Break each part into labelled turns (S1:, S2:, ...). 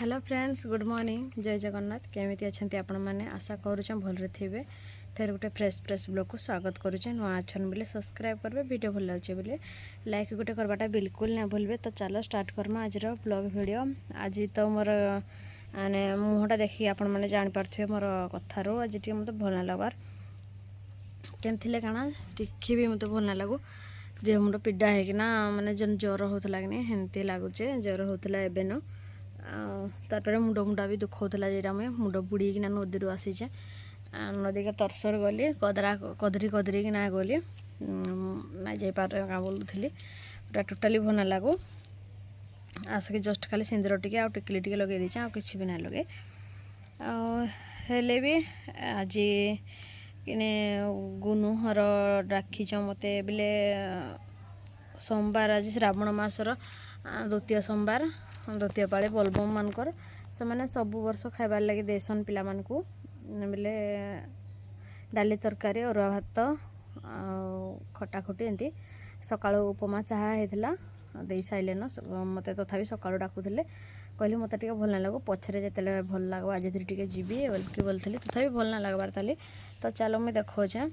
S1: Hello friends good morning जय जगन्नाथ केमी अच्छा आपण मैंने आशा करुचे भलरे थे फिर गोटे फ्रेश ब्लॉग को स्वागत करुचे नुआ अच्छन बोले सब्सक्राइब करेंगे वीडियो भल लगे बोले लाइक गोटे करवाटा बिल्कुल ना भूलबे। तो चलो स्टार्ट करमा आज ब्लॉग वीडियो। आज तो मोर माने मुहटा देखिए आपण मैंने जापारे मोर कथारू आज टी मत भल ना लगवार के काना टिके भी मत भल ना लगू देह मुंड पीड़ा होना माने जन ज्वर होता कि हेमती लगुचे ज्वर होता एबेन तार मुंड मुंडा भी दुखोला जेटा मुझे मुंड बुड़ीकिना नदी आसीचे नदी के तरसर गली कदरी किना गली ना जापार क्या बोलूली पूरा टोटाली भल ना लगू आसिक जस्ट खाली सिंदूर टिके आ टिकली टिके लगे दीचे आ कि भी ना लगे हेले भी आज किने गुनुहर डाकिच मत बोले सोमवार आज श्रावण मासर द्वितीय सोमवार द्वितीय पाଳି बोलबम मानकर से मैंने सब वर्ष खाइबार लगे देसन पिला मानकू बोले डाली तरकारी अरुआ भात खटाखटी एमती सकाळु उपमा चाहा होता दे सारे मत तथापि सकाळु डाकुले कहली मत टे भल ना लगू पछरे जिते भल लगे आज टे जीवी बोल्कि बोलती तथापि भल ना लगबार ताली। तो चलो मुझे देखा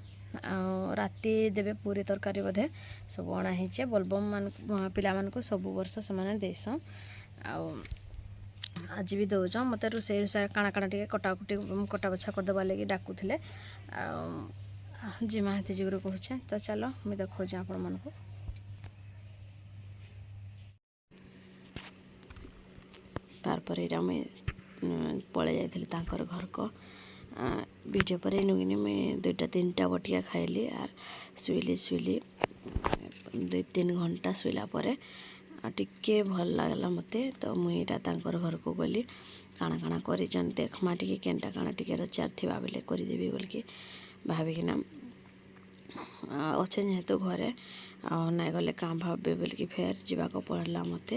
S1: राति देवे पूरी तरकारी बोधे सब अणाही बोलबम मान पिला मानकू सब वर्ष से देसन आज भी दौच मत रोसे काଣା काଣା टे कटाकुटी कटा बछा करदेवा लगे डाकुले जिमा हेती जुगुरु कहूचे। तो चलो मुझे देखा आपण मानकू तारपर यहाँ मुझे पलि जाइली घर को वीडियो पर नुगिनी मुझे 2-3टा बटिया खाइली आर शुइली 2-3 घंटा शुला टिके भल लगला मते। तो मुझे घर को गली काଣା काଣା कर देखमा टे केनटा काଣା टे रचार थी बोले करदेवी बोलिकी भाविकिना अच्छे जेहेतु घरे नाई गले क्या भावे बोलिकी फेर जावाक पड़ला मत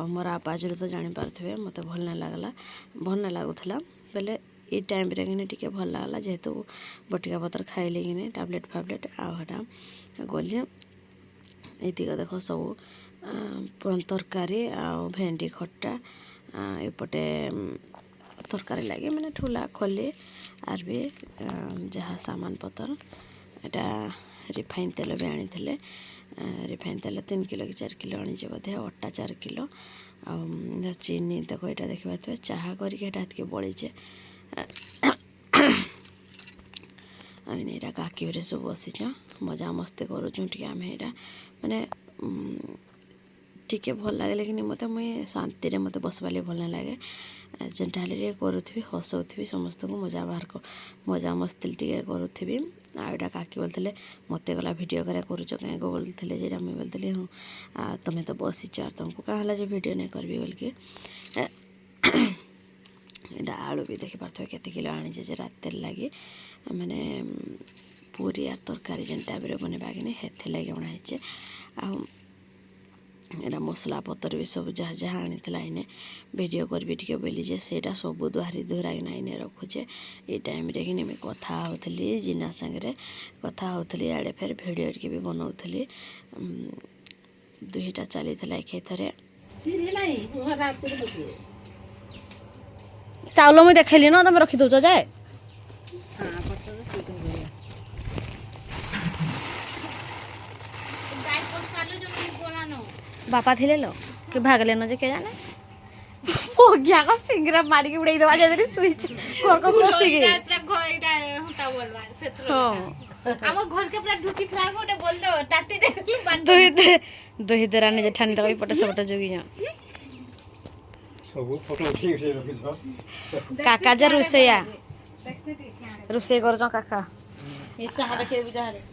S1: मोर आवाज तो जापारे मत भल ना लगला भल ना लगुला बोले ये टाइम रे टिके भल लगला जेहेतु बटिका पतर खाइले कि टैबलेट फैबलेट आटा गली ये देख सब तरकारी आ भेंडी खट्टा एपटे तरकारी लगे मैंने ठूला खोली आर भी जहाँ सामान पतर यहाँ रिफाइन तेल भी आनी रिफाइन तेल 3 किलो कि 4 किलो आनी बोधे अटा 4 किलो आ चीनी तक यहाँ देखा चाह करके बड़ीचे यहाँ काकी सब बसीच मजा मस्ती करुँ टे आम यहाँ माने टिके भल लगे लेकिन मत मुझे शांति मत बसवाले भल ना लगे जेनटा करुथी हसौथी समस्त को मजा मस्ती टे करुथी आईटा काकी बोलते मत गला भिडियो करुच कहीं बोलते जे मुझे बोलती हाँ तुम्हें तो बसीच और तुमको क्या है भिडियो नहीं करी बोलिकी यहाँ आलू भी देखी पार्थ के किलो आनीचे रात लगे मैंने पूरी यार तरकारी जेन टाइप बनवा कि हेथि लगे अणाही यहाँ मसला पतर भी सब जहाँ जहाँ आनी इने वीडियो करी टे बोली से सब दुहारी दुहराइना इने रखुचे ये टाइम रे कि मुझे कथा होली जिना सागर कथा होली आड़े फेर वीडियो टे भी बनाऊली 2टा चली एक थे चाउल मुझे देखली ना तुम रखी दौच जाए बापा थे लो कि भागले न जे के जाने ओ गया का सिंगरा मारी के उड़ाई दवा जदरी स्विच घर को पसी गई पूरा घर इटा होता बोलवा सेत्र हम घर के पूरा ढुकी खराब होटे बोल दो टाटी दे दोही दरानी जे ठंडा होई पटे सबटा जोगी जा सब फोटो ठीक से रखि छ काका जे रुसैया कर जो काका ये चाह रखे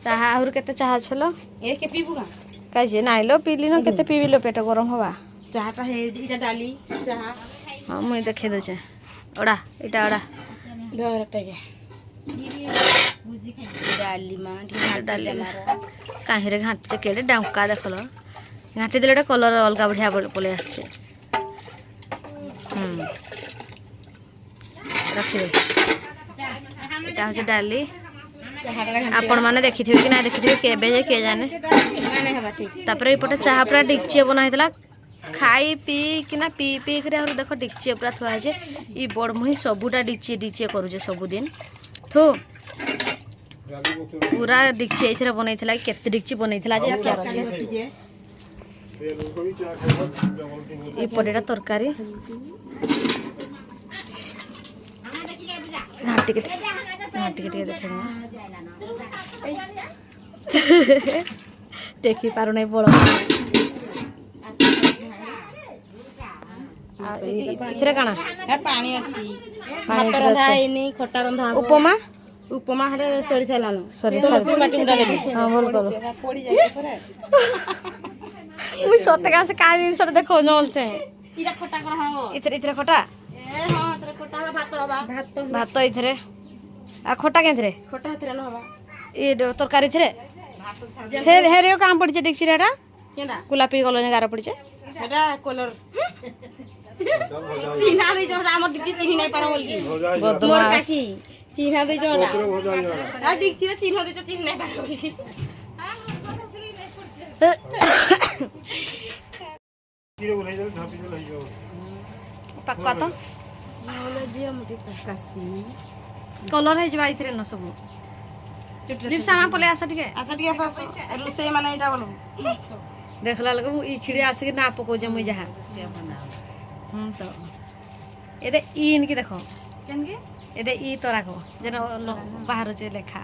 S1: चाह और केते चाह छलो ए के पीबू का कहे ना लो पीली न केते पीबी लो पेट गरम हवा चाहटा है इटा डाली चाह हां मुई देखे दोचे ओडा इटा ओडा घरटा के डाली मा डाली मारा काहे रे घाट केडे डांका देखलो घाटी देले कलर अलगा बढ़िया पले आछे रखी दे इटा हो डाली आपण मैंने देखी कि ना देखी के जाने तापर एपटे चाह पूरा डिक्ची बना होता खाई पी किना पी पी कर देख डिक्ची पूरा थुआ है ई बड़ मुही सबूटा डिक्ची डिक्ची करुचे सबुदिन थू पूरा डिक्ची ये बनई केते डिक्ची बनई पटेटा तरकारी टेकी पार नहीं बड़ इथरे काना
S2: पानी अच्छी भात रंधा हैनी खट्टा रंधा
S1: उपमा
S2: उपमा हरे सरी सालानो
S1: सरी
S2: समस्ते माटी मुडा देली
S1: हां बोल करो मुई सतका से का दिन सर देखो नल से
S2: इरा खट्टा कर हाओ
S1: इथरे इथरे खटा
S2: ए हां इथरे खट्टा हवा भात हवा
S1: भात इथरे आ खटा केथरे
S2: खट्टा हतरे न हवा
S1: ए तरकारी थरे हेर हेर यो काम पड़चे डिक्ची रेटा
S2: केना
S1: गुलापी कलर गारा पड़चे
S2: एटा कलर चिन्हा दे जोरा हमर डिक्ची चिन्ही नै पारो बोलकी मोर काकी चिन्हा दे जोरा आ डिक्ची रे चिन्ह दे तो चिन्ह नै पारो बोलकी
S1: पक्का तो कलर है जबा इथरे न सब लिप्सा मा पले आसा ठीक है
S2: आसा रुसे माने एटा बोलो
S1: देखला लगे ई खिड़े आसे के ना पको जे मुई जहा तो एदे इन की देखो
S2: केन के
S1: एदे ई तोरा को जेना बाहर जे लेखा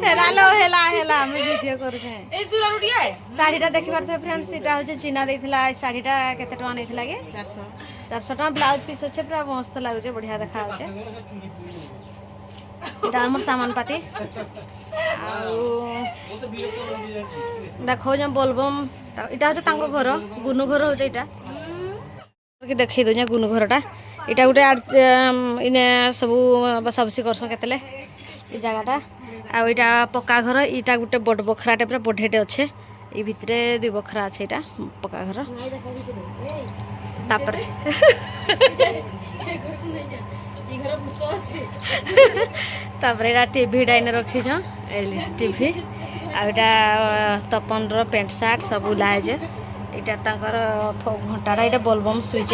S1: हेला हेला हेला मैं वीडियो करू छे
S2: ए दूर रुटिया
S1: साड़ीटा देखि पारथे फ्रेंड्स एटा हो जे चीना देथिला ए साड़ीटा केते टका नेथिला के 400 टका ब्लाउज पीस अच्छे पूरा मस्त लागु छे बढ़िया देखा छे एटा हमर सामान पाती देखो जे बोलबम एटा हो तांको घर गुनु घर हो एटा कि देखै दो जे गुनु घरटा एटा गुटे इने सब बसाबसी करछ केतले ई जगहटा आ एटा पक्का घर एटा गुटे बड बखराटे पूरा बढेटे अच्छे ई भितरे दुई बखरा আছে এটা पक्का घर तापर तापर एटा टीवी डाइन रखी छ एलईडी टीवी आ एटा तपन रो पैंट शर्ट सब लाए जे एटा तांकर घंटाडा एटा बोलबम स्विच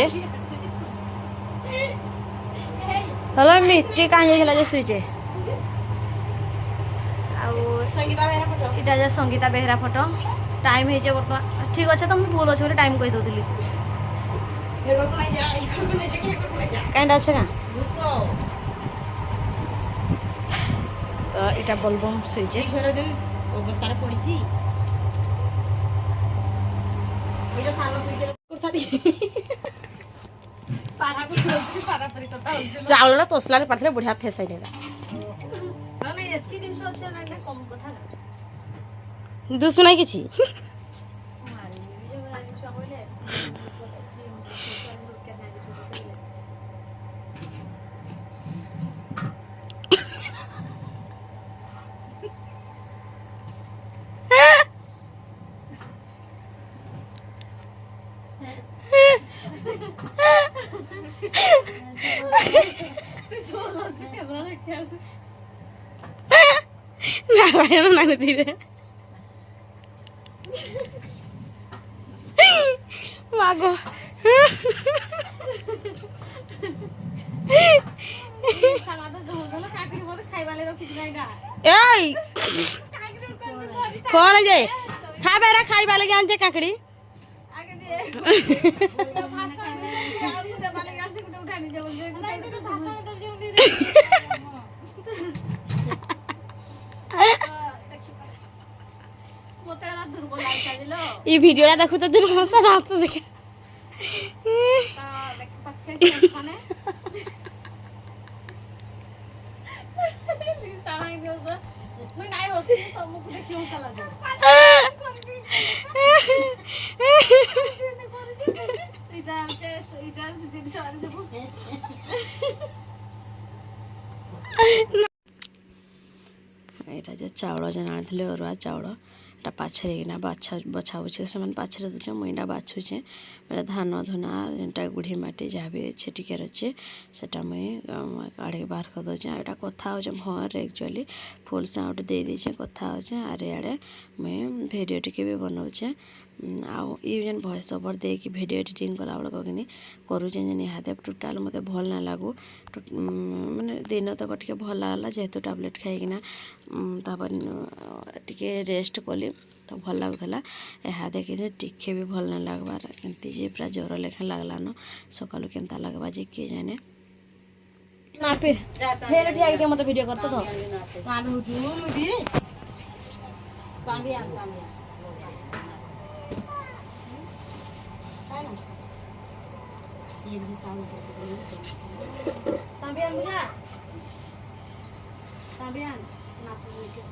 S1: हेलो मिट्टी कान जाइला जे स्विच आ
S2: संगीता बेहरा फोटो
S1: एटा जे संगीता बेहरा फोटो टाइम हे जे वर्तमान ठीक अच्छे तो मैं बोल अच्छे टाइम कहि दोली
S2: हेगो को नै जा ई को नै जा के को नै जा
S1: कांडा अच्छे का
S2: भूतो
S1: तो एटा बोलबम स्विच
S2: ई घर जे अवस्था रे पड़ी छी एटा सानो स्विच करता दी पारा को छोड़ी पारा परी करता चावल ना तोसला रे पड़थले बढ़िया फेसाई देला
S1: ना एत्ती दिन से अच्छे ना कम कथा
S2: दुसु नै किछि नारायण नाने धीरे मागो एई कोन जे खा बेड़ा खाइबा लगे आनजे काकड़ी आगे दिए ई वीडियो देखो तो दुर्बल सा रात देखे
S1: एटा जे चावल जे आनिथिले अरुआ चावल ଧାନଟା ପାଛରିକିନା ବଛା ବଛି ସେମାନେ ପାଛରେ ଦେଉଛେ ମୁଇଁଟା ବାଛୁଛେ ବେଲେ ଧାନ ଧୁନା ଯେନ୍ଟା ଗୁଢ଼ି ମାଟି ଯାହା ବି ଅଛି ଟିକେ ଅଛି ସେଟା ମୁଇଁ କାଢ଼ିକି ବାହାର କରିଦେଉଛେ ଆଉ ଏଇଟା କଥା ହେଉଛେ ଭଁରେ ଆକ୍ଚୁଆଲି ଫୁଲ୍ ସାଉଣ୍ଡ ଦେଇ ଦେଇଛେ କଥା ହେଉଛେ ଆର୍ ଇଆଡ଼େ ମୁଇଁ ଭିଡ଼ିଓ ଟିକେ ବି ବନାଉଛେ ଆଉ ଇ ଯେନ୍ ଭଏସ୍ ଓଭର୍ ଦେଇକି ଭିଡ଼ିଓ ଏଡ଼ିଟିଂ କଲାବେଳକୁ କିନି କରୁଛେ ଯେନ୍ ଇହାଦେ ଟୋଟାଲ୍ ମୋତେ ଭଲ୍ ନାଇଁ ଲାଗୁ ମାନେ ଦିନ ତକ ଟିକେ ଭଲ୍ ଲାଗ୍ଲା ଯେହେତୁ ଟାବଲେଟ୍ ଖାଇକିନା ତାପରେ ଟିକେ ରେଷ୍ଟ କଲି ତ ଭଲ୍ ଲାଗୁଥିଲା ଇହାଦେ କିନି ଟିକେ ବି ଭଲ୍ ନାଇଁ ଲାଗ୍ବାର୍ ଏମିତି ଯେ ପୁରା ଜ୍ୱର ଲେଖା ଲାଗ୍ଲାନ ସକାଳୁ କେନ୍ତା ଲାଗ୍ବା ଯେ କିଏ ଜାନେ
S2: ନା ଫେର ଠିଆ ହେଇକି ମତେ ଭିଡ଼ିଓ କରତ ତ ପାଣି ହଉଛି ମୁଦି ତାମ୍ବିଆ También, mira. También.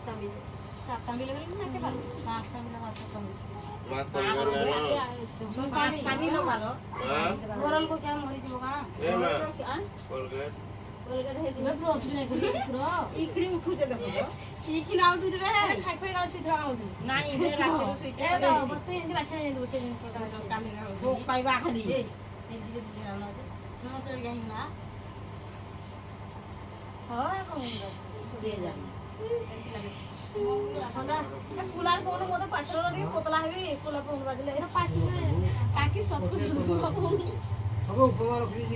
S2: También. También le voy a qué palo. Más también lo vas a Coral को क्या मरी जीवो का कोलगेट मैं ब्रश भी नहीं करी पूरा ई क्रीम उठू दे देखो ई की ना उठू देबे खाइ खाइ गाल सुइथरा गाउछु नाही दे राखे तो सुइथरा ए तो बत्तो एंदी बाछा नहीं बसे काम नहीं हो पाइबा खाली ए एंदी जे बुझे ना न चढ़ गई ना हां कौन दे जा हंगा कुलार कोन मोते पाछरो रे पोतला हेबी कुला फोन बाजले ए पाकी सब कुछ
S3: अब उपमा फ्रिज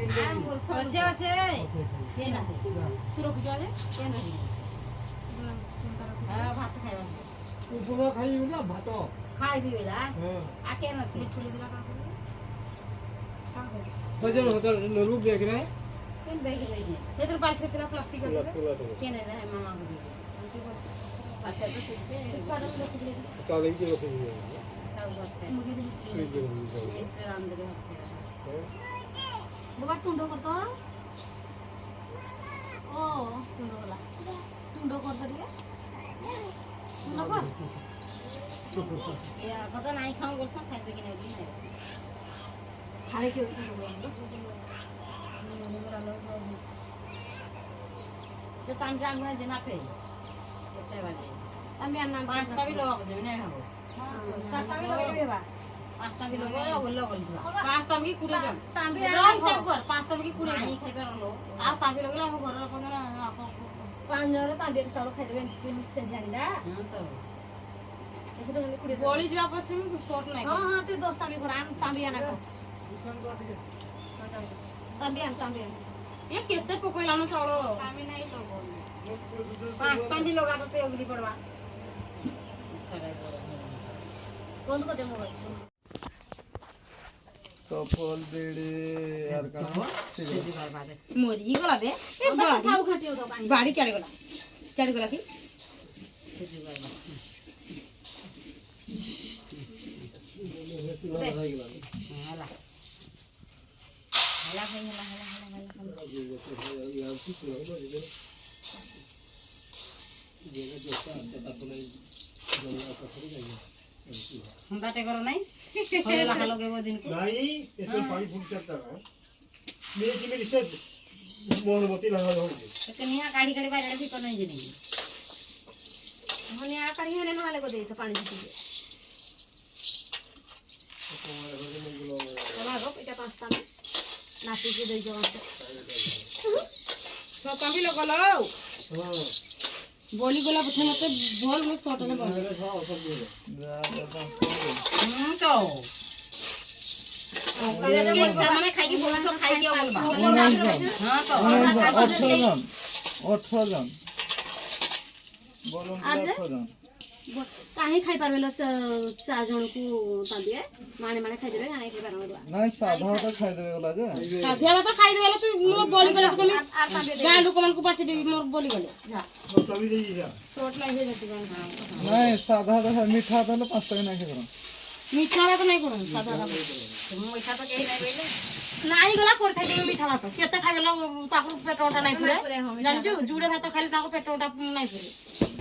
S2: अच्छे अच्छे ये ना सुरो की जाले केन रही हां भात खाइबा
S3: उपमा खाइ ना भात
S2: खाइ भी बेला
S3: हां
S2: आके न मिठू दिला का
S3: बजर होटल रूप देख रहे हैं
S2: केन बैग ले ये तो पास से प्लास्टिक के केन रहे मामा को दे अच्छा तो सीधे छोड़ दे
S3: कागज के रखे हैं
S2: सब बात है
S3: फ्रिज में
S2: इस अंदर
S4: बाबा टुंडो करतो ओ टुंडो वाला टुंडो कर दे टुंडो कर
S2: या कतो नाही खाऊ गोसा खाइबे कि नाही
S4: खाले के टुंडो
S2: तो टाइम जान में देना पे कितने वाले
S4: तंबी अन्ना
S2: पांच का भी लोग दे नहीं हो
S4: चारटा भी लगे बा
S2: पांचटा भी लोग ओल्लो ओल्लो पांच तम की कुड़े जन
S4: तांबी
S2: रही सब कर पांच तम की कुड़े नहीं खाइ परलो आ ताबी लोग हम घर को ना
S4: पांच जरे तांबी के चावल खाइ देबे तीन से जानिदा
S2: हां तो
S4: देखो तो कुड़ी
S2: गोली जवा पछे में शॉट नहीं
S4: हां हां तू दोस्त तांबी घर तांबी आना को तांबी
S2: ये केते पकोइला न चावल
S4: तांबी नहीं लोगो
S2: पांच तम भी लगा तो उगली पड़वा
S4: कौन को दे मोबाइल
S3: सफल बेड़े यार का
S2: मोरी गला बे
S4: ए बस खाऊ खाटियो तो पानी
S2: बाड़ी चढ़ गला की हला हम बाटे करो नहीं होले लखा लगे वो दिन को
S3: नहीं इसमें पानी फूट सकता है मेरी से मोहब्बती लगा हो
S2: तो निया काढ़ी काढ़ी बाड़े भी तो नहीं जनी
S4: हने आ करी हने नहाले को दे तो पानी पी चला गो पेटा पास्ता में नाती के दे जो
S2: सब काफी लोग लो
S3: हां
S2: बोली बोला पूछे मते बोल में शॉट ने बोल तो मैंने खाई की बोला तो खाई के बोलबा हां तो
S3: 18 जन बोलूं 18 जन
S4: काहे खाइ पारबेलो चार जन को ताबिए माने खाइ देबे गाने खाइ पारबेलो
S3: नहीं साधा तो खाई देवे वाला जे
S2: साथिया तो खाई देला तू मोर बोली गले तुम गां लोक मन को पाठी देबी मोर बोली गले जा
S3: तो तभी दे जा
S2: शॉट नहीं दे जति
S3: नहीं साधा तो मीठा तो 5 टका नहीं करो
S2: मीठा भात नहीं करू सादा भात मीठा तो केही नहीं बेले नाही गला कर खाइ देबे मीठा भात केते खाइ गला ताकू पेटोटा नहीं पुरे जानजु जुड़े भात खाली ताकू पेटोटा नहीं पुरे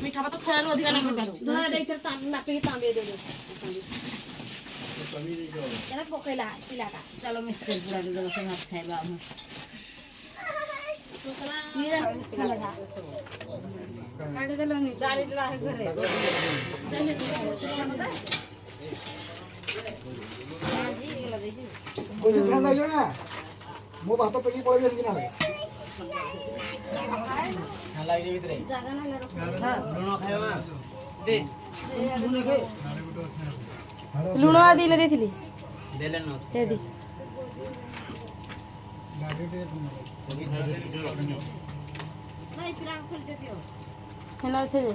S2: मीठा भात खाइलो अधिक नहीं करू
S4: धोया देख तर नापी तांबे दे दे
S3: तभी दे जाओ
S4: एना पकैला पिलाटा
S2: चलो मिस्त्री पूरा दे दो से भात खाइबा हम କାଢି ଦେଲନି ଡାଲି ଡାଲି ଘରେ
S5: कोई ध्यान नहीं है मो बात पे की पड़े जल्दी ना
S4: ଜାଗା ନାହିଁ ରଖ
S2: ଲୁଣ ଆଦି ଦେଇଥିଲି ଦେଦି
S4: ଭାଇ ପିରା ଖୋଲି ଦିଅ
S2: ହେଲା ଅଛି ଯେ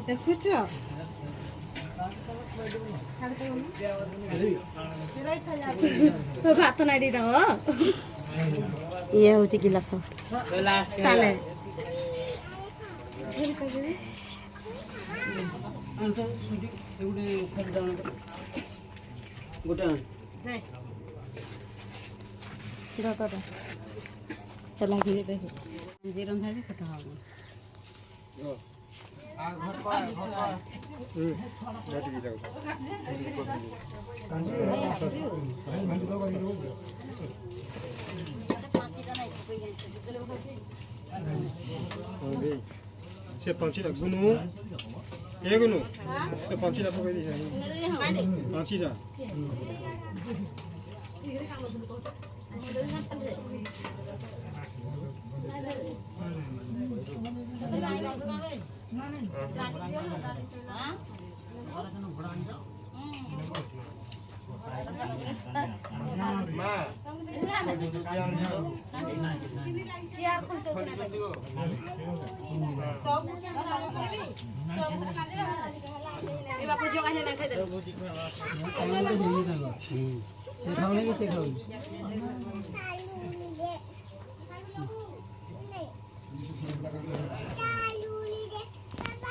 S2: ଦେଖୁଛ
S4: ଭାତ ନାଇଁ ଦେଇଦବ
S2: ଇଏ ହଉଛି ଗିଲାସ ଚାଲେ ଧତଟା ହେଲା କି ଦେଖ
S4: ରନ୍ଧା ଯେ ଖଟା ହବ
S3: ସେ ପାଞ୍ଚିଟା ଗୁନୁ ଏ ଗୁନୁ ସେ ପାଞ୍ଚିଟା ପକେଇ ଦେଇଛ ପାଞ୍ଚିଟା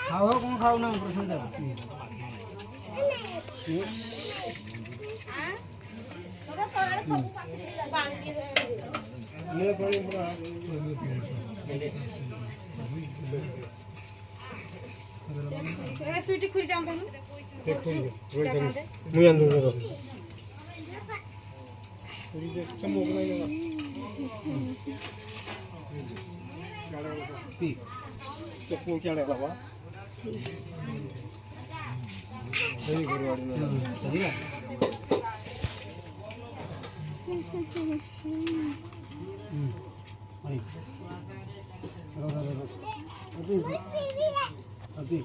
S5: खाओ कौन खाओ ना प्रश्न दे
S3: मैं बड़ी बड़ा
S2: ସୁଇଟି ଖୁରି ଟା ଆମ
S3: देखो मुझे अंदर देखो पूरी देख चमक रहा है तो को क्या लगा बा सही गुरुवारी में सही है अभी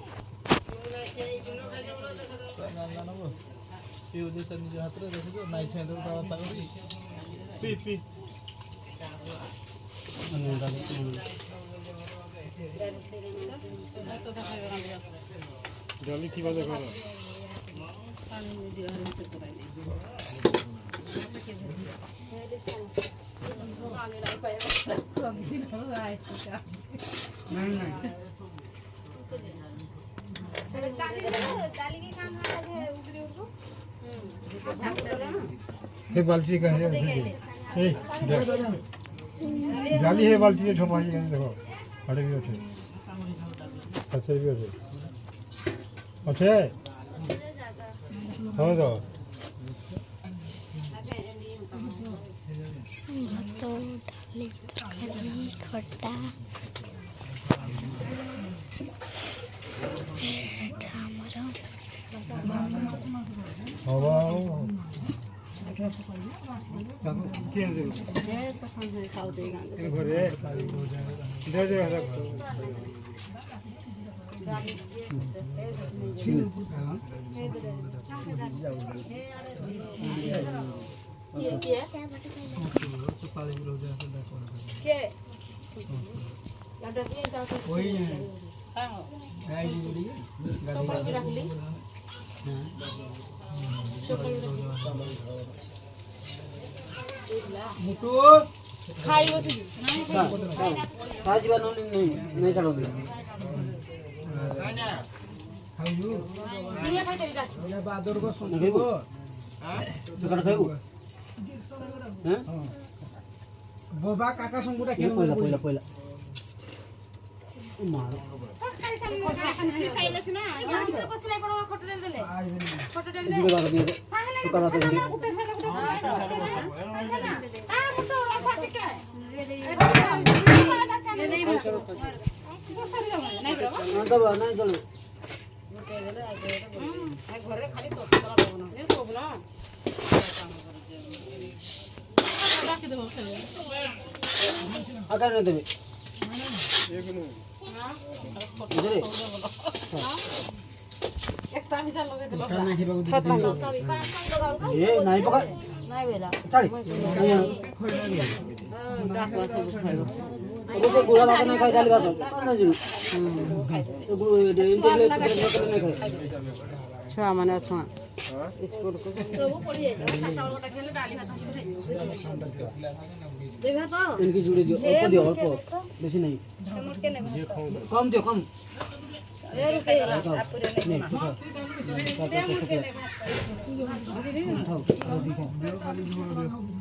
S3: पी पी जल्दी की बात करो एक बाल्टी का है जाली है बाल्टी है छपाई है देखो अड़े भी अच्छे अच्छे भी अच्छे अच्छे हाँ तो
S1: ଭାତ ଡାଲି ତରକାରୀ ଖଟା ଏଇଟା ଆମର
S3: हवा क्या दे
S4: ଖାଉ ଦେଇ ଗାଁ
S3: घरे दे दे
S5: मुटु
S2: ଖାଇ ବସି
S5: खाजीबा नहीं चलोगे खाइयो
S2: ଦୁନିଆ ଖାଇ ଦେବି
S5: बोले बादर को सुनबो दुकान खाइबो हैं बोबा काका संगुटा के
S3: पहिला पहिला
S2: ଖାଇଲେ ସିନା ବସିଲେ ପଡବ ଖଟ ଦେଲେ ଖଟ ଦେଲେ ଘରେ ଖାଲି ଛୁଆ ମାନେ ଅଛନ୍ ସ୍କୁଲକୁ
S4: ସବୁ ପଢି ଯାଇଥିବ ଚାରିଟା ବେଳଟା ଖେଲେ ଡାଲି ଭାତ ଦେବେ ତ
S6: इनकी जुड़े दियो अल्प दियो अल्प बेसी नहीं कम दियो कम
S4: ए रुपए
S6: नहीं ठीक है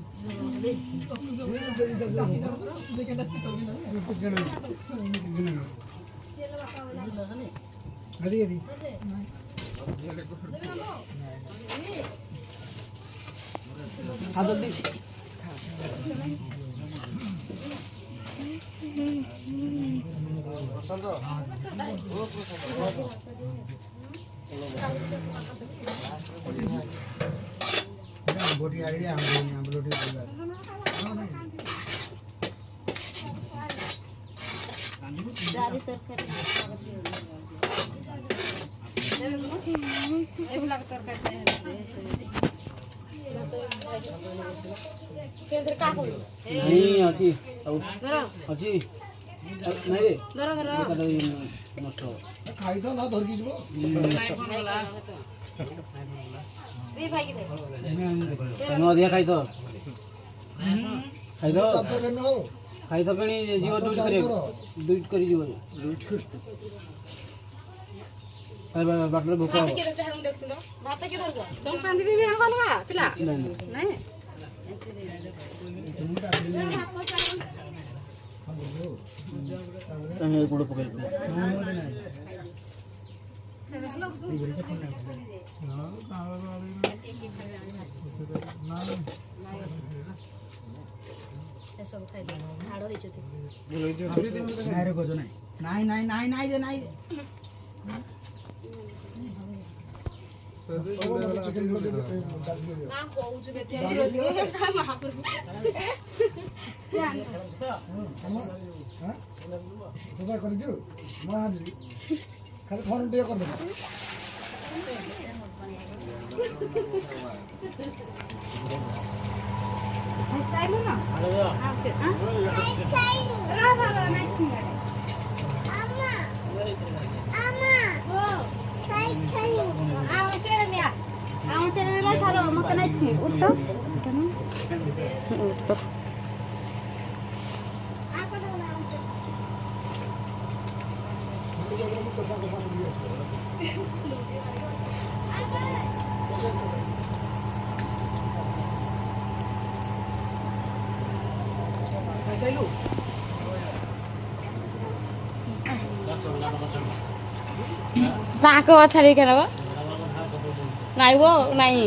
S6: जल्दी
S4: डाली तरकारी
S6: नहीं अच्छी अच्छी नहीं रे नष्ट
S5: ଖାଇ ତ ନା ଧରିକି ଯିବ
S6: नो दिया खाई तो
S5: ତାର ତ କେନ ହବ
S6: खाई तो कणी जीव डूट करी जीव बाटले भूख हो
S2: ଭାତ କି ଧରୁଛ ତମ ପାଣି ଦେବି ଆଙ୍ଗଲବା ପିଲା
S6: नहीं
S2: ନାଇଁ
S6: कहीं गुड़ पकड़
S4: ସବୁ ଖାଇଦେ ହାଡ଼ ହେଇଚନ୍ତି
S5: ନାଇଁ ରେ ଗଜ ନାଇଁ ନାଇଁ ନାଇଁ ନାଇଁ ଯେ ନାଇଁ
S2: ନା କହୁଛୁ ବେତେ
S5: ସେଟା କରିଛୁ ମୁଁ ଆଜି ଖାଲି ଫୋନ ଟିକେ କରିଦେବା
S2: ଖାଇସାଇଲୁ ନା ତାଙ୍କ ଛାଡ଼ି କେନବ ନାଇଁ ବୋ ନାଇଁ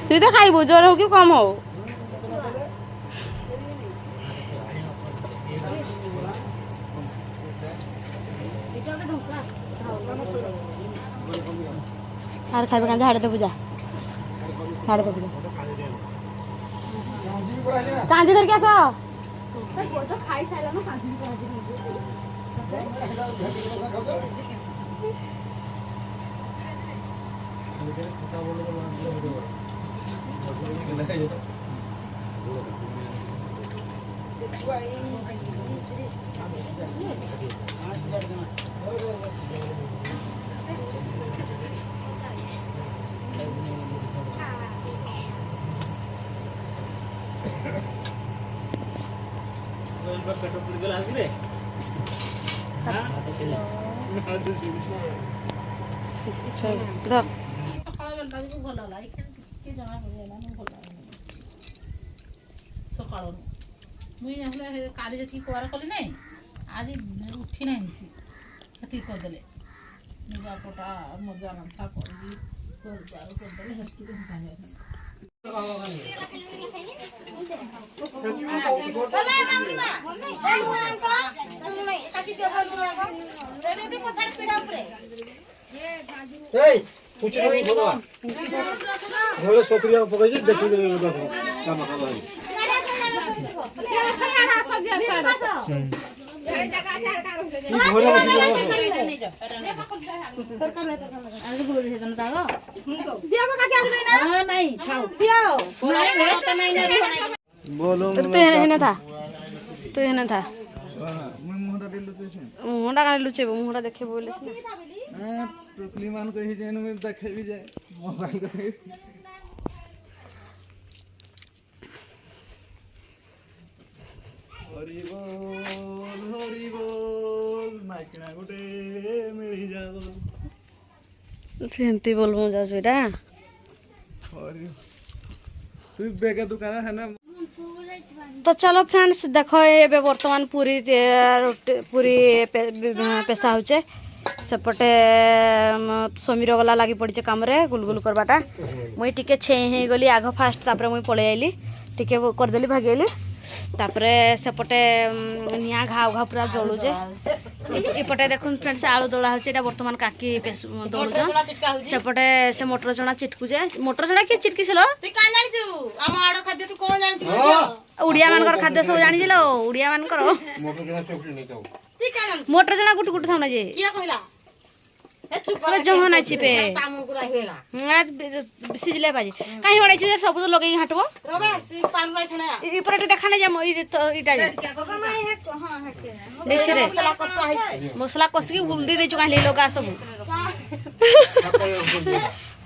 S2: তুই তো খাইবু জোর হোক কি কম হোক আর খাইবে কাঁচা হাড়ে দেবু যা হাড়ে দেবু যা কাঁচি ধরকে আস
S4: খাই সাইলা না কাঁচি
S6: पेट पुड़ी गला आसबे
S1: ধর
S2: ସକାଳ ବେଳଟା ବି ଭଲ ହେଲା ଟିକେ ଜଣା ପଡ଼ିଗଲା ଭଲ ସକାଳୁ ମୁଇଁ ହେଲେ କାଲି ଯେତିକି କୁଆର କଲି ନାହିଁ ଆଜି ଉଠି ନାହିଁ ମିଶି ସେତିକି କରିଦେଲେ ଲୁଗାପଟା ମଜା ମନ୍ଥା କରିକି କରିଦେଲେ ସେତିକି
S3: এই পুচি বলবা ধরে সক্রিয়া পকাইছে দেখি কাম কাম
S5: बोलो
S1: तू हेने था तू हेने था
S5: मैं मुहरा दिल से
S1: मुहंडा काहे लुचेबो मुहंडा देखे बोले
S5: टोकली मान को ही जेन में देखे भी जाए मोबाइल को हरि बोल नाइकना गोटे मिली जाओ
S1: सेंती बोलबो जाजो एटा
S5: हरि तू बेगा दुकान है ना
S1: तो चलो फ्रेंड्स देखो ये वर्तमान पूरी पूरी पेशा होचे सेपटे समीर गला लगी पड़ी काम रे गुलगुल करवाटा मुई टिके छे हे गली आग फास्ट तापर मुई पळे आइली टिके करदेली भागेली तापरे सेपटे निया घाव घाव पूरा जळुचे इपटे देखुन फ्रेंड्स आलू दोला होचे एटा वर्तमान काकी दोलुच सेपटे से मटर चना चिटकुचे मटर चना के चिटकिसलो
S2: तू का जानिछु हम आड़ खाद्य तू कोन जानिछु
S1: उड़िया मानकर खाद्य सब जानि दिलो उड़िया मानकर
S3: मोटर जना चोकली नहीं खाओ
S2: तू का जान
S1: मटर चना गुट गुट थाउना जे
S2: किया कहला ए चुप
S1: अरे जहो ना चिपे
S2: तामु गुरा हेगा
S1: सिजले बाजी काहे बड़ाई छु सब तो लगई हाटबो
S2: रबे सी पान राई छना
S1: इपरे देखा नहीं जा इटा जे देख रे
S2: मसला कसा है
S1: मसला कस के गुल दे छु काहे लोगा सब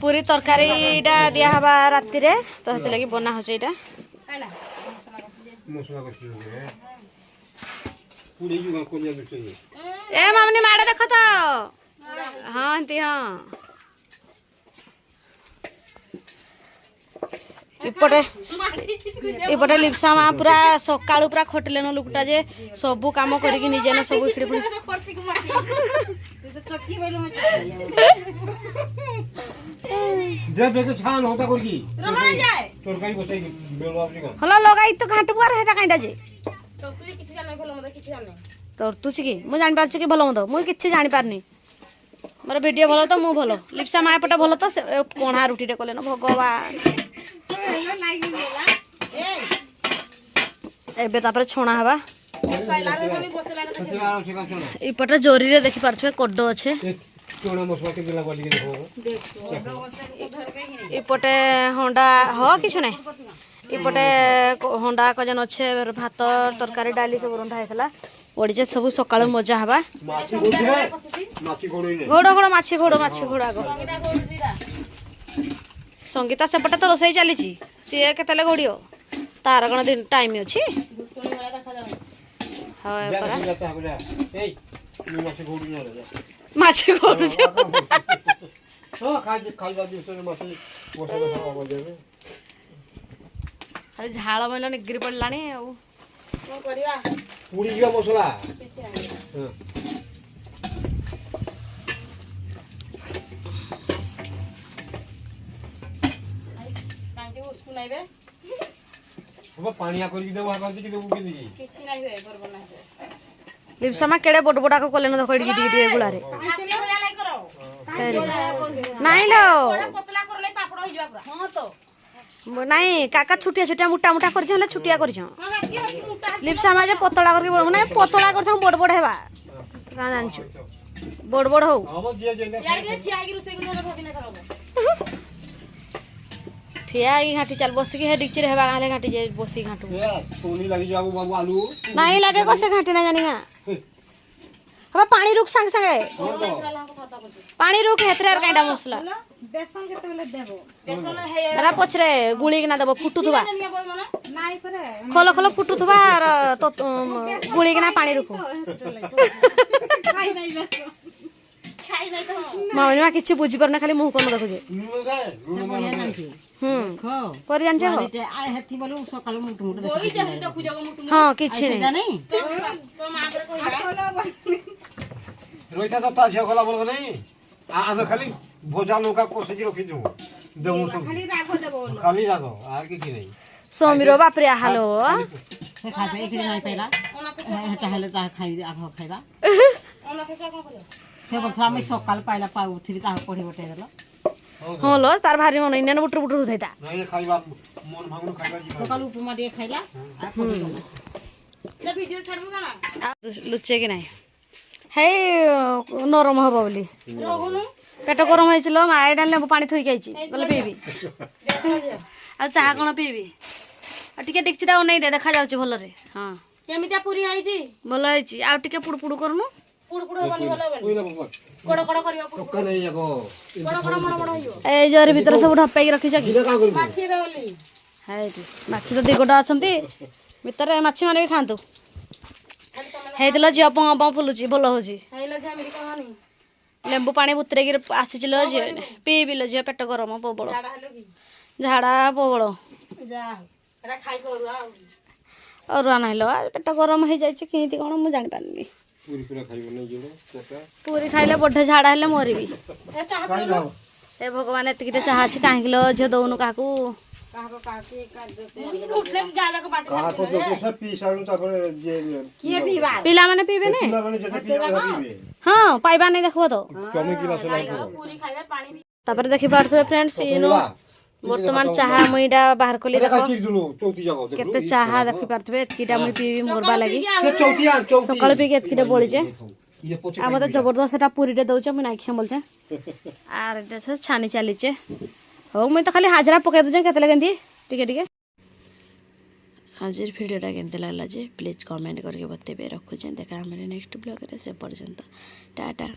S1: पूरी तरकारी इटा दिया हवा राती रे तो हेते लगी बना हो छै इटा
S3: मसला को है पूरी जुगा को जा दूसरे
S1: ए मामनी माडा देखो तो हां ती हां इपटे लिप्सा माँ पूरा सकाळु पूरा खटले न लुकटा जे सब काम करके निजे न सब इकड़े
S2: परसी को माटी तो चक्की बैलो में
S3: जब बेके छान होता कोई की
S2: रमा जाए
S3: तरकारी बसाई बेलो आपने का
S1: हला लगाई तो घाट पुआर हेटा काइटा जे
S2: तो तू किछि जाने भलो मते किछि जाने
S1: तोर तू छी की मु जानि पारछु कि भलो मत मु किछि जानि पारनी मोर वीडियो भलो तो मु भलो लिप्सा माँ पटा भलो तो कोणा रुटी रे कोले न भगवान एबे तापर छोणा हवा
S2: साइला रे कोनी बसला ना
S1: इपटे जोरी रे देखि पारछु कोड्डो अच्छे
S3: चोणा मसला के दिला वाली के देखो
S1: इपटे होंडा हो किछु नै इपटे होंडा कजन अच्छे भात तरकारी डाली सब रंधा हेतला ओडिजे सब सकाळ मजा हवा
S3: माछी गोड़ी है माछी गोड़ी नहीं
S1: घोड़ो घोड़ो माछी घोड़ो आगो संगीता सेपटे तो रोसई चली सी केतले घोड़ियो तार कौन दिन टाइम अच्छी हाँ
S3: जा जाता है बोला ए मैं माछी गोड़ी ना रे
S1: माछी घोड़ो
S3: हां खाई जा दूसरे माछी पोसा का आवाज देवे
S1: खाली झाड़ मैल निगरी पड़लानी
S2: को करिवा
S3: पूरी का मसला
S2: किछि नहीं
S3: हां
S2: कांजे उसको नहीं बे
S3: वो पानी आ करके देवा करके कि देबू के दी
S2: किछि नहीं होए बर बना है
S1: लिप्सा मा केड़े बड़ बड़ा को कोले न धकड़ी गिटी गुला रे
S2: हाथी भलिया नहीं करो
S1: नहीं लो
S2: बड़ा पतला करले पापड़ हो जाबा पूरा हां तो
S1: नहीं काका छुटिया छुटिया मोटा मोटा कर छले छुटिया कर छ
S2: हां हाथी हाथी मोटा
S1: लिप्सा मा जे पतला करके माने पतला कर छ बड़ बड़ हेबा का जानछु बड़ बड़ हो
S3: हम जे जे
S2: यार के छिया की रुसे को जोना भगी ना करबो
S1: ठिया की घाटी चल बस के हे डिक्ची रे हेबा गाले घाटी जे बसी घाटू
S3: सोनी लगी जाबू बाबू आलू
S1: नहीं लगे को से घाटी ना जानी गा हबा पानी रुक संग संगे पानी रुक हेतरे काइडा मसला
S2: ବେସନ କେତେବେଳେ ଦେବ ବେସନ ହେଇ
S1: ଏରା ପଛରେ ଗୁଳିକିନା ଦେବ ଫୁଟୁଥିବା
S2: ନାଇଁ ପରେ
S1: ଖୋଲ ଖୋଲ ଫୁଟୁଥିବା ଆର ଗୁଳିକିନା ପାଣି ରଖୁ
S2: ଖାଇ ନାଇଁ ବେସନ ଖାଇ ନାଇଁ ତ
S1: ମାମା କିଛି ବୁଝିପାରୁନା ଖାଲି ମୁହଁ କନ ଦେଖୁଛି କରି ଜାଣିଛ ହଁ କିଛି ନାହିଁ
S3: ରୋଇଟା ତ ତା ଝିଅ ଗଲା ବୋଲ ନାହିଁ ଆମେ ଖାଲି ଭଜା ଲଙ୍କା କଷିକି ରଖିଦେବୁ ଦେବୁ
S2: ଖାଲି ରାଗ ଦେବ
S3: ଖାଲି ରାଗ আর କିଛି ନାହିଁ
S1: ସୌମିର ବାପରେ ହାଲୋ
S4: ସେ ଖାଇବେ ଏଇଠି ନାଇଁ ପାଇଲା ହେଟା ହେଲେ ତାହା ଖାଇବେ ଆଗ ଖାଇବା ସେ ବସିଲା ଆମେ ସକାଳ ପାଇଲା ପାଉଥିଲି ତାହା ପଢି ବଟେଇ ଦେଲ
S1: ହଁ ଲୋ ତାର ଭାରି ମନ ଇନେ ବୁଟୁର ବୁଟୁର ହଉଥାଇତା
S3: ନାହିଁ ଖାଇବା ମନ ଭାଗୁନ ଖାଇବା ଯିବା
S4: ସକାଳ ଉପମା ଟିକେ ଖାଇଲା
S2: ଭିଡିଓ ଛାଡବୁ କାଣା
S1: ଲୁଚେ କି ନାହିଁ ହେଇ ନରମ ହବ ବୋଲି ପେଟ ଗରମ ହେଇছিল ମା ଏଇଟା ଲେମ୍ବୁ ପାଣି ଥୋଇକି ଆଇଛି ଗଲେ ପିଇବି ଆଉ ଚାହା କ'ଣ ପିଇବି ଆଉ ଟିକେ ଡେକ୍ଚିଟା ଅନେଇ ଦେ ଦେଖାଯାଉଛି ଭଲରେ ହଁ
S2: କେମିତିଆ ପୁରୀ ହେଇଛି
S1: ଭଲ ହେଇଛି ଆଉ ଟିକେ ପୁଡୁ ପୁଡୁ କରୁନୁ
S2: ପୁଡ ପୁଡ ହବନି ଭଲ ହବନି କଡ କଡ କରିବ ପୁଡ କଡ କଡ ମଣ ମଣ ହେଇଯିବ
S1: ଏଇ ଜରି ଭିତରେ ସବୁ ଢପେଇକି ରଖିଛ କି
S2: ମାଛି ଏବେ ବୋଲି
S1: ହେଇଠି ମାଛି ତ ଦି ଗୋଟା ଅଛନ୍ତି ଭିତରେ ମାଛି ମାନେ ବି ଖାଆନ୍ତୁ ହେଇଥିଲ ଝିଅ ପଁ ପଁ ଫୁଲୁଛି ଭଲ ହଉଛି
S2: ହେଇଲା ଯେ ଆମରି କହାନି
S1: ଲେମ୍ବୁ ପାଣି ବୁତରେଇକି ଆସିଛି ଲୋ ଝିଅ ପିଇବି ଲୋ ଝିଅ ପେଟ ଗରମ ପ୍ରବଳ
S2: ଝାଡା ହେଲ କି
S1: ଝାଡ଼ା ପ୍ରବଳ
S2: ଯା ଏଟା ଖାଇ କରୁ ଆଉ
S1: ଅରୁଆ ନାହିଁ ଲୋ ପେଟ ଗରମ ହେଇଯାଇଛି କେମିତି କ'ଣ ମୁଁ ଜାଣିପାରିନି
S3: ପୁରୀ ପୁରା ଖାଇବ ନାହିଁ ଯୋଉ ସେଟା
S1: ପୁରୀ ଖାଇଲେ ବଢେ ଝାଡ଼ା ହେଲେ ମରିବି
S2: ଏ ଚାହା ପିଉ
S1: ଏ ଭଗବାନ ଏତିକିଟେ ଚାହା ଅଛି କାହିଁକି ଲୋ ଝିଅ ଦଉନୁ କାହାକୁ
S2: କାହାକୁ କାହାକୁ ଉଠଲେ ଗାଜାକୁ ବାଟି
S3: କାହାକୁ ଦେଖି ସେ ପିଇ ସାରୁ ତାପରେ ଯେ
S2: କିଏ ପିଇବା
S1: ପିଲାମାନେ ପିଇବେନି
S3: ପିଲାମାନେ ଯେତେ ପିଇବା ପିଇବେ
S1: ହଁ ପାଇବା ନାହିଁ ଦେଖିବ ତ
S3: କମି ଗିଲାସ
S2: ପୁରୀ ଖାଇବେ ପାଣି ପିଇ
S1: ତାପରେ ଦେଖିପାରୁଥିବେ ଫ୍ରେଣ୍ଡସ୍ ଇନୁ ବର୍ତ୍ତମାନ ଚାହା ମୁଇଁଟା ବାହାର କଲି ଦେଖ
S3: ଚୌଥି ଯାକ
S1: କେତେ ଚାହା ଦେଖିପାରୁଥିବେ ଏତିକିଟା ମୁଇଁ ପିଇବି ମୋରବା ଲାଗି
S3: ଚୌଥି
S1: ସକାଳୁ ପିଇକି ଏତିକିଟେ ବଳିଛେ ଆଉ ମତେ ଜବରଦସ୍ତ ଏଟା ପୁରୀଟେ ଦଉଛେ ମୁଇଁ ନାଇଁ ଖିଆ ବୋଲଛେ ଆର ଏଟା ସେ ଛାନି ଚାଲିଛେ ହଉ ମୁଇଁ ତ ଖାଲି ହାଜରା ପକେଇ ଦଉଛେ କେତେବେଳେ କେମିତି ଟିକେ ଟିକେ ଆଜିର ଭିଡ଼ିଓଟା କେମିତି ଲାଗିଲା ଯେ ପ୍ଲିଜ୍ କମେଣ୍ଟ କରିକି ବତେଇବେ ରଖୁଛେ ଦେଖା ଆମେ ନେକ୍ସଟ ବ୍ଲଗ୍ରେ ସେ ପର୍ଯ୍ୟନ୍ତ ଟାଟା।